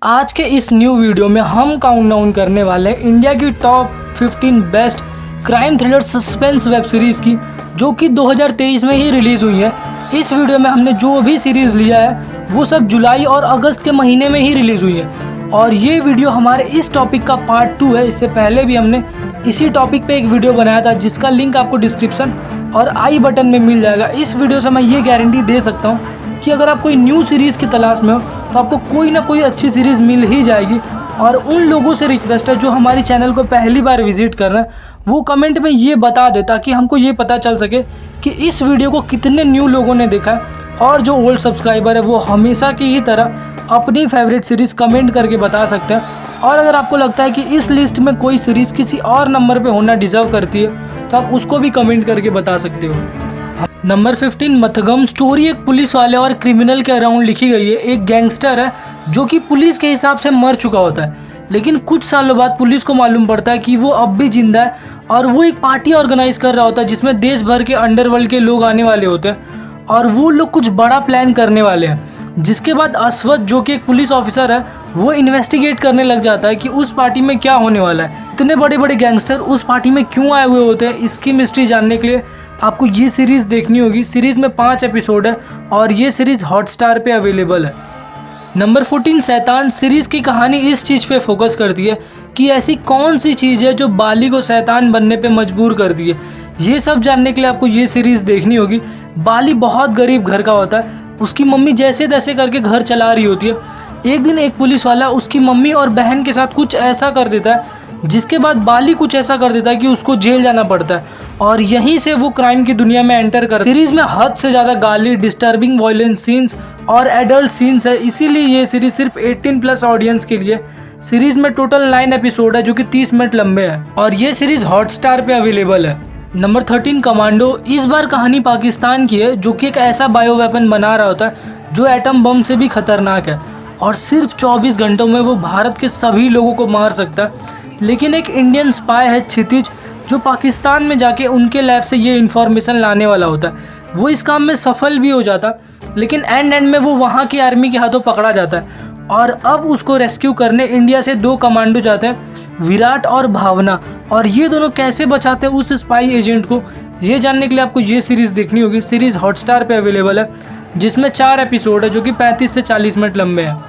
आज के इस न्यू वीडियो में हम काउंटडाउन करने वाले हैं इंडिया की top 15 best crime thriller suspense web series की, जो कि 2023 में ही रिलीज़ हुई है। इस वीडियो में हमने जो भी सीरीज़ लिया है वो सब जुलाई और अगस्त के महीने में ही रिलीज़ हुई है, और ये वीडियो हमारे इस टॉपिक का पार्ट 2 है। इससे पहले भी हमने इसी टॉपिक पे एक वीडियो बनाया था, जिसका लिंक आपको डिस्क्रिप्शन और आई बटन में मिल जाएगा। इस वीडियो से मैं ये गारंटी दे सकता हूँ कि अगर आप कोई न्यू सीरीज़ की तलाश में हो तो आपको कोई ना कोई अच्छी सीरीज़ मिल ही जाएगी। और उन लोगों से रिक्वेस्ट है जो हमारी चैनल को पहली बार विजिट कर रहे हैं, वो कमेंट में ये बता दे ताकि हमको ये पता चल सके कि इस वीडियो को कितने न्यू लोगों ने देखा है। और जो ओल्ड सब्सक्राइबर है वो हमेशा की ही तरह अपनी फेवरेट सीरीज़ कमेंट करके बता सकते हैं। और अगर आपको लगता है कि इस लिस्ट में कोई सीरीज़ किसी और नंबर पे होना डिज़र्व करती है तो आप उसको भी कमेंट करके बता सकते हो। नंबर 15 मथगम। स्टोरी एक पुलिस वाले और क्रिमिनल के अराउंड लिखी गई है। एक गैंगस्टर है जो कि पुलिस के हिसाब से मर चुका होता है, लेकिन कुछ सालों बाद पुलिस को मालूम पड़ता है कि वो अब भी जिंदा है, और वो एक पार्टी ऑर्गेनाइज कर रहा होता है जिसमें देश भर के अंडरवर्ल्ड के लोग आने वाले होते हैं, और वो लोग कुछ बड़ा प्लान करने वाले हैं। जिसके बाद अश्वथ, जो कि एक पुलिस ऑफिसर है, वो इन्वेस्टिगेट करने लग जाता है कि उस पार्टी में क्या होने वाला है, इतने बड़े बड़े गैंगस्टर उस पार्टी में क्यों आए हुए होते हैं। इसकी मिस्ट्री जानने के लिए आपको ये सीरीज़ देखनी होगी। सीरीज़ में 5 एपिसोड है और ये सीरीज़ हॉटस्टार पे अवेलेबल है। नंबर 14 शैतान। सीरीज़ की कहानी इस चीज़ पे फोकस करती है कि ऐसी कौन सी चीज़ है जो बाली को शैतान बनने पे मजबूर करती है। ये सब जानने के लिए आपको ये सीरीज़ देखनी होगी। बाली बहुत गरीब घर का होता है, उसकी मम्मी जैसे तैसे करके घर चला रही होती है। एक दिन एक पुलिस वाला उसकी मम्मी और बहन के साथ कुछ ऐसा कर देता है, जिसके बाद बाली कुछ ऐसा कर देता है कि उसको जेल जाना पड़ता है, और यहीं से वो क्राइम की दुनिया में एंटर कर। सीरीज़ में हद से ज़्यादा गाली, डिस्टर्बिंग वायलेंस सीन्स और एडल्ट सीन्स है, इसीलिए ये सीरीज़ सिर्फ 18+ ऑडियंस के लिए। सीरीज़ में टोटल 9 एपिसोड है जो कि 30 मिनट लंबे हैं, और ये सीरीज़ हॉटस्टार पे अवेलेबल है। Number 13 commando. इस बार कहानी पाकिस्तान की है, जो कि एक ऐसा बायो वेपन बना रहा होता है जो एटम बम से भी खतरनाक है, और सिर्फ 24 घंटों में वो भारत के सभी लोगों को मार सकता है। लेकिन एक इंडियन स्पाई है क्षितिज, जो पाकिस्तान में जाके उनके लैब से ये इन्फॉर्मेशन लाने वाला होता है। वो इस काम में सफल भी हो जाता, लेकिन एंड में वो वहाँ की आर्मी के हाथों पकड़ा जाता है, और अब उसको रेस्क्यू करने इंडिया से 2 कमांडो जाते हैं, विराट और भावना। और ये दोनों कैसे बचाते हैं उस स्पाई एजेंट को, ये जानने के लिए आपको ये सीरीज़ देखनी होगी। सीरीज़ हॉटस्टार पे अवेलेबल है, जिसमें 4 एपिसोड है जो कि 35 से 40 मिनट लंबे हैं।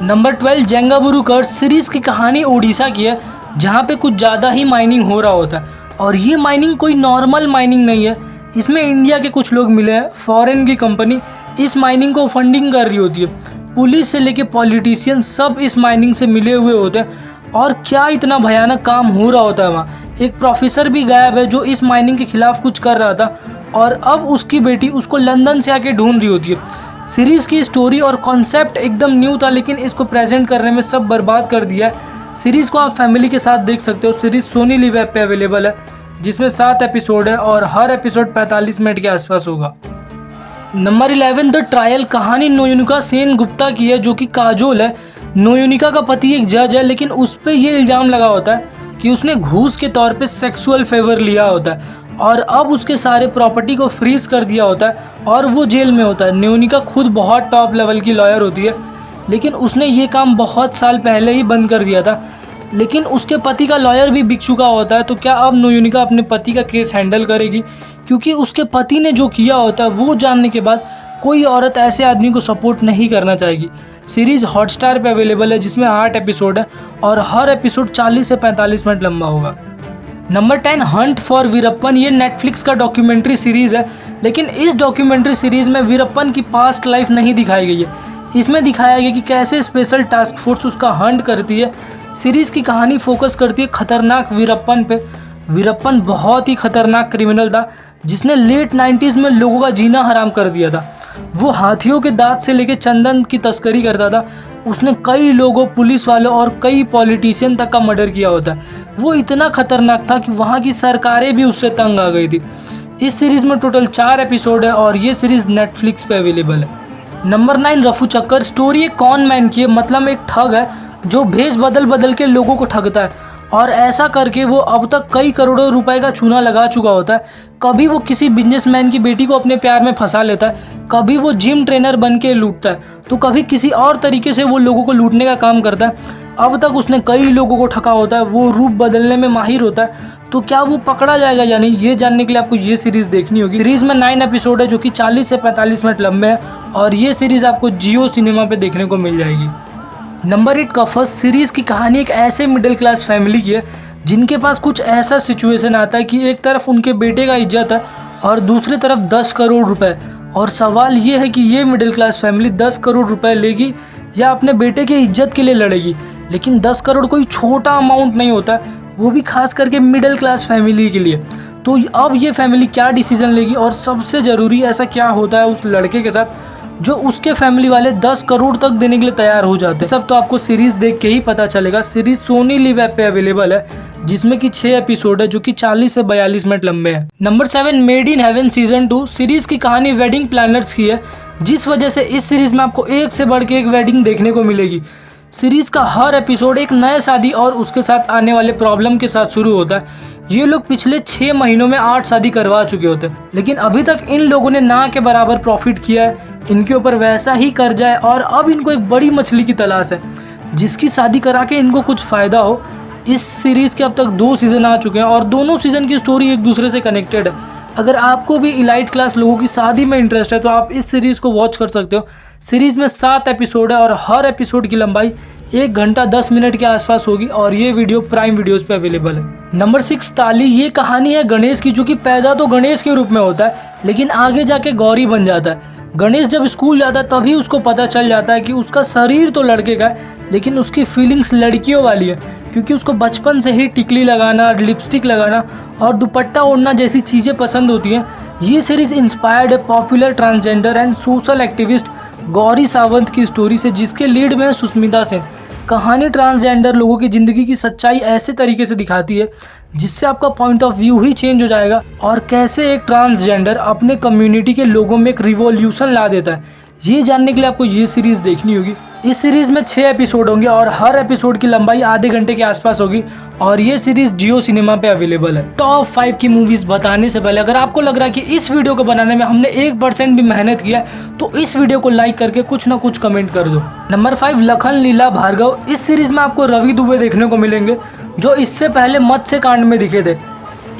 नंबर 12 जेंगाबुरु कर्स। सीरीज़ की कहानी ओडिशा की है, जहाँ पे कुछ ज़्यादा ही माइनिंग हो रहा होता है, और ये माइनिंग कोई नॉर्मल माइनिंग नहीं है। इसमें इंडिया के कुछ लोग मिले हैं, फॉरेन की कंपनी इस माइनिंग को फंडिंग कर रही होती है। पुलिस से लेके पॉलिटिशियन सब इस माइनिंग से मिले हुए होते हैं, और क्या इतना भयानक काम हो रहा होता है वहाँ। एक प्रोफेसर भी गायब है जो इस माइनिंग के खिलाफ कुछ कर रहा था, और अब उसकी बेटी उसको लंदन से आके ढूंढ रही होती है। सीरीज़ की स्टोरी और कॉन्सेप्ट एकदम न्यू था, लेकिन इसको प्रेजेंट करने में सब बर्बाद कर दिया है। सीरीज़ को आप फैमिली के साथ देख सकते हो। सीरीज़ सोनी लिव ऐप पे अवेलेबल है, जिसमें 7 एपिसोड है और हर एपिसोड 45 मिनट के आसपास होगा। Number 11 the trial. कहानी नोयुनिका सेन गुप्ता की है, जो कि काजोल है। नोयुनिका का पति एक जज है, लेकिन उस पर यह इल्ज़ाम लगा होता है कि उसने घूस के तौर पे सेक्सुअल फेवर लिया होता है, और अब उसके सारे प्रॉपर्टी को फ्रीज कर दिया होता है, और वो जेल में होता है। नोयुनिका खुद बहुत टॉप लेवल की लॉयर होती है, लेकिन उसने ये काम बहुत साल पहले ही बंद कर दिया था। लेकिन उसके पति का लॉयर भी बिक चुका होता है, तो क्या अब नोयुनिका अपने पति का केस हैंडल करेगी? क्योंकि उसके पति ने जो किया होता है वो जानने के बाद कोई औरत ऐसे आदमी को सपोर्ट नहीं करना चाहेगी। सीरीज़ हॉटस्टार पे अवेलेबल है, जिसमें 8 एपिसोड है और हर एपिसोड 40 से 45 मिनट लंबा होगा। Number 10 Hunt for Veerappan. ये नेटफ्लिक्स का डॉक्यूमेंट्री सीरीज़ है, लेकिन इस डॉक्यूमेंट्री सीरीज़ में वीरप्पन की पास्ट लाइफ नहीं दिखाई गई है। इसमें दिखाया गया कि कैसे स्पेशल टास्क फोर्स उसका हंट करती है। सीरीज़ की कहानी फोकस करती है खतरनाक वीरप्पन पे। वीरप्पन बहुत ही खतरनाक क्रिमिनल था, जिसने लेट 90s में लोगों का जीना हराम कर दिया था। वो हाथियों के दांत से लेकर चंदन की तस्करी करता था। उसने कई लोगों, पुलिस वालों और कई पॉलिटिशियन तक का मर्डर किया होता है। वो इतना खतरनाक था कि वहाँ की सरकारें भी उससे तंग आ गई थी। इस सीरीज़ में टोटल 4 एपिसोड है और ये सीरीज़ नेटफ्लिक्स पे अवेलेबल है। नंबर 9 रफू चक्कर। स्टोरी एक कॉन मैन की है, मतलब एक ठग है जो भेष बदल बदल के लोगों को ठगता है, और ऐसा करके वो अब तक कई करोड़ों रुपए का चूना लगा चुका होता है। कभी वो किसी बिजनेसमैन की बेटी को अपने प्यार में फंसा लेता है, कभी वो जिम ट्रेनर बन के लूटता है, तो कभी किसी और तरीके से वो लोगों को लूटने का काम करता है। अब तक उसने कई लोगों को ठगा होता है, वो रूप बदलने में माहिर होता है। तो क्या वो पकड़ा जाएगा या नहीं, ये जानने के लिए आपको ये सीरीज़ देखनी होगी। सीरीज़ में 9 एपिसोड है जो कि 40 से 45 मिनट लंबे हैं और ये सीरीज़ आपको जियो सिनेमा पे देखने को मिल जाएगी। नंबर 8 कफस सीरीज़ की कहानी एक ऐसे मिडिल क्लास फैमिली की है जिनके पास कुछ ऐसा सिचुएशन आता है कि एक तरफ उनके बेटे का इज्जत है और दूसरी तरफ 10 करोड़ रुपए। और सवाल ये है कि ये मिडिल क्लास फैमिली 10 करोड़ रुपए लेगी या अपने बेटे के इज्जत के लिए लड़ेगी। लेकिन 10 करोड़ कोई छोटा अमाउंट नहीं होता, वो भी खास करके मिडिल क्लास फैमिली के लिए। तो अब ये फैमिली क्या डिसीजन लेगी और सबसे ज़रूरी ऐसा क्या होता है उस लड़के के साथ जो उसके फैमिली वाले 10 करोड़ तक देने के लिए तैयार हो जाते हैं। सब तो आपको सीरीज़ देख के ही पता चलेगा। सीरीज़ सोनी लिव ऐप पे अवेलेबल है जिसमें कि 6 एपिसोड है जो कि 40 से 42 मिनट लंबे हैं। Number 7 made in heaven season 2 series की कहानी वेडिंग प्लानर्स की है, जिस वजह से इस सीरीज़ में आपको एक से बढ़ के एक वेडिंग देखने को मिलेगी। सीरीज़ का हर एपिसोड एक नए शादी और उसके साथ आने वाले प्रॉब्लम के साथ शुरू होता है। ये लोग पिछले 6 महीनों में 8 शादी करवा चुके होते हैं, लेकिन अभी तक इन लोगों ने ना के बराबर प्रॉफिट किया है। इनके ऊपर वैसा ही कर्जा है और अब इनको एक बड़ी मछली की तलाश है जिसकी शादी करा के इनको कुछ फ़ायदा हो। इस सीरीज़ के अब तक 2 सीज़न आ चुके हैं और दोनों सीज़न की स्टोरी एक दूसरे से कनेक्टेड है। अगर आपको भी इलाइट क्लास लोगों की शादी में इंटरेस्ट है तो आप इस सीरीज़ को वॉच कर सकते हो। सीरीज़ में 7 एपिसोड है और हर एपिसोड की लंबाई 1 घंटा 10 मिनट के आसपास होगी और ये वीडियो प्राइम वीडियोस पे अवेलेबल है। नंबर 6 ताली ये कहानी है गणेश की, जो कि पैदा तो गणेश के रूप में होता है लेकिन आगे जाके गौरी बन जाता है। गणेश जब स्कूल जाता है तभी उसको पता चल जाता है कि उसका शरीर तो लड़के का है लेकिन उसकी फीलिंग्स लड़कियों वाली है, क्योंकि उसको बचपन से ही टिकली लगाना, लिपस्टिक लगाना और दुपट्टा ओढ़ना जैसी चीज़ें पसंद होती हैं। ये सीरीज़ इंस्पायर्ड है popular transgender and social activist Gauri Sawant की स्टोरी से, जिसके लीड में है सुष्मिता सेन। कहानी ट्रांसजेंडर लोगों की ज़िंदगी की सच्चाई ऐसे तरीके से दिखाती है जिससे आपका point of view he change हो जाएगा और कैसे एक ट्रांसजेंडर अपने कम्युनिटी के लोगों में एक रिवॉल्यूशन ला देता है। ये जानने के लिए आपको ये सीरीज़ देखनी होगी। इस सीरीज़ में 6 एपिसोड होंगे और हर एपिसोड की लंबाई आधे घंटे के आसपास होगी और ये सीरीज़ जियो सिनेमा पे अवेलेबल है। टॉप 5 की मूवीज़ बताने से पहले अगर आपको लग रहा है कि इस वीडियो को बनाने में हमने 1% भी मेहनत किया है तो इस वीडियो को लाइक करके कुछ ना कुछ कमेंट कर दो। नंबर 5 लखन लीला भार्गव। इस सीरीज़ में आपको रवि दुबे देखने को मिलेंगे जो इससे पहले मत्स्य कांड में दिखे थे।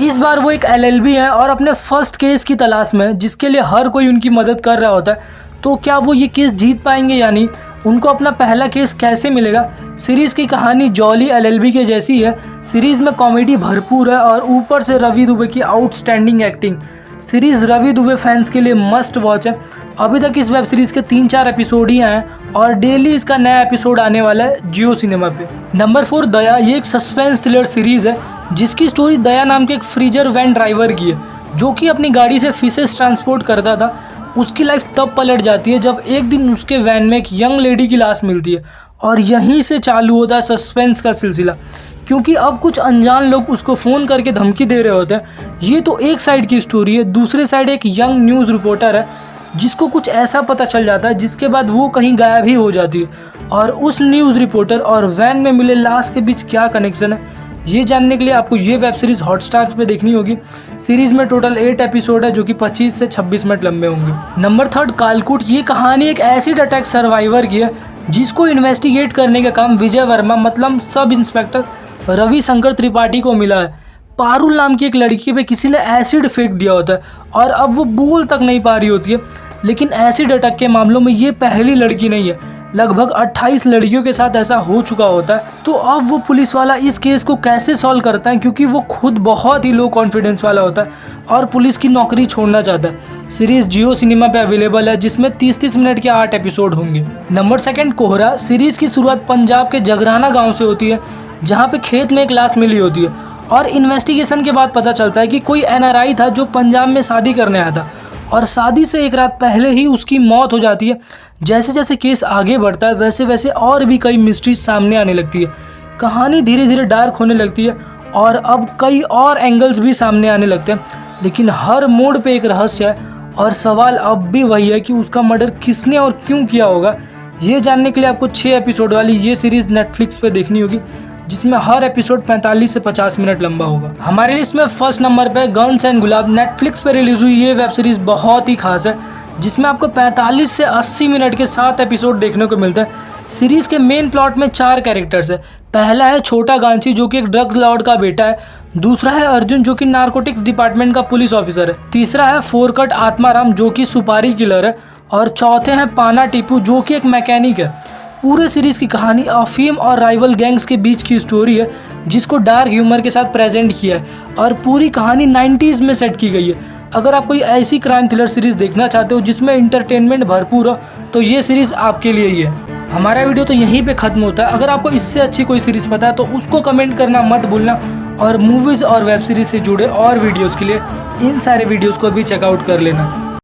इस बार वो एक LLB है और अपने फर्स्ट केस की तलाश में है जिसके लिए हर कोई उनकी मदद कर रहा होता है। तो क्या वो ये केस जीत पाएंगे या नहीं, उनको अपना पहला केस कैसे मिलेगा। सीरीज़ की कहानी जॉली LLB के जैसी है। सीरीज़ में कॉमेडी भरपूर है और ऊपर से रवि दुबे की outstanding acting. Series Ravi Dubey fans के लिए मस्ट वॉच है। अभी तक इस वेब सीरीज़ के 3-4 एपिसोड ही आए हैं और डेली इसका नया एपिसोड आने वाला है जियो सिनेमा पे। नंबर 4 दया। ये एक सस्पेंस थ्रिलर सीरीज़ है जिसकी स्टोरी दया नाम के एक फ्रीजर वैन ड्राइवर की है जो कि अपनी गाड़ी से फिशेस ट्रांसपोर्ट करता था। उसकी लाइफ तब पलट जाती है जब एक दिन उसके वैन में एक यंग लेडी की लाश मिलती है और यहीं से चालू होता है सस्पेंस का सिलसिला, क्योंकि अब कुछ अनजान लोग उसको फ़ोन करके धमकी दे रहे होते हैं। ये तो एक साइड की स्टोरी है। दूसरे साइड एक यंग न्यूज़ रिपोर्टर है जिसको कुछ ऐसा पता चल जाता है जिसके बाद वो कहीं गायब ही हो जाती है और उस न्यूज़ रिपोर्टर और वैन में मिले लाश के बीच क्या कनेक्शन है, ये जानने के लिए आपको ये वेब सीरीज़ हॉटस्टार पे देखनी होगी। सीरीज़ में टोटल 8 एपिसोड है जो कि 25 से 26 मिनट लंबे होंगे। नंबर 3 कालकूट। ये कहानी एक एसिड अटैक सर्वाइवर की है जिसको इन्वेस्टिगेट करने का काम विजय वर्मा मतलब सब इंस्पेक्टर रवि शंकर त्रिपाठी को मिला है। पारुल नाम की एक लड़की पे किसी ने एसिड फेंक दिया होता है और अब वो बोल तक नहीं पा रही होती है, लेकिन एसिड अटैक के मामलों में ये पहली लड़की नहीं है। लगभग 28 लड़कियों के साथ ऐसा हो चुका होता है। तो अब वो पुलिस वाला इस केस को कैसे सॉल्व करता है, क्योंकि वो खुद बहुत ही लो कॉन्फिडेंस वाला होता है और पुलिस की नौकरी छोड़ना चाहता है। सीरीज़ जियो सिनेमा पे अवेलेबल है जिसमें 30-30 मिनट के 8 एपिसोड होंगे। नंबर 2 कोहरा। सीरीज़ की शुरुआत पंजाब के जगराना गाँव से होती है जहाँ पे खेत में एक लाश मिली होती है और इन्वेस्टिगेशन के बाद पता चलता है कि कोई NRI था जो पंजाब में शादी करने आया था और शादी से एक रात पहले ही उसकी मौत हो जाती है। जैसे जैसे केस आगे बढ़ता है वैसे वैसे और भी कई मिस्ट्रीज सामने आने लगती है। कहानी धीरे धीरे डार्क होने लगती है और अब कई और एंगल्स भी सामने आने लगते हैं, लेकिन हर मोड़ पे एक रहस्य है और सवाल अब भी वही है कि उसका मर्डर किसने और क्यों किया होगा। ये जानने के लिए आपको 6 एपिसोड वाली ये सीरीज़ नेटफ्लिक्स पे देखनी होगी जिसमें हर एपिसोड 45 से 50 मिनट लंबा होगा। हमारे लिस्ट में फर्स्ट नंबर पे गन्स एंड गुलाब। नेटफ्लिक्स पे रिलीज हुई ये वेब सीरीज़ बहुत ही खास है। जिसमें आपको 45 से 80 मिनट के 7 एपिसोड देखने को मिलते हैं। सीरीज़ के मेन प्लॉट में 4 कैरेक्टर्स है। पहला है छोटा गांची जो कि एक ड्रग्स लॉर्ड का बेटा है। दूसरा है अर्जुन जो कि नारकोटिक्स डिपार्टमेंट का पुलिस ऑफिसर है। तीसरा है फोरकट आत्माराम जो कि सुपारी किलर है। और चौथे हैं पाना टीपू जो कि एक मैकेनिक है। पूरे सीरीज़ की कहानी अफीम और राइवल गैंग्स के बीच की स्टोरी है जिसको डार्क ह्यूमर के साथ प्रेजेंट किया है और पूरी कहानी 90s में सेट की गई है। अगर आप कोई ऐसी क्राइम थ्रिलर सीरीज़ देखना चाहते हो जिसमें इंटरटेनमेंट भरपूर हो तो ये सीरीज़ आपके लिए ही है। हमारा वीडियो तो यहीं पे ख़त्म होता है। अगर आपको इससे अच्छी कोई सीरीज़ पता है तो उसको कमेंट करना मत भूलना और मूवीज़ और वेब सीरीज़ से जुड़े और वीडियोज़ के लिए इन सारे वीडियोज़ को भी चेकआउट कर लेना।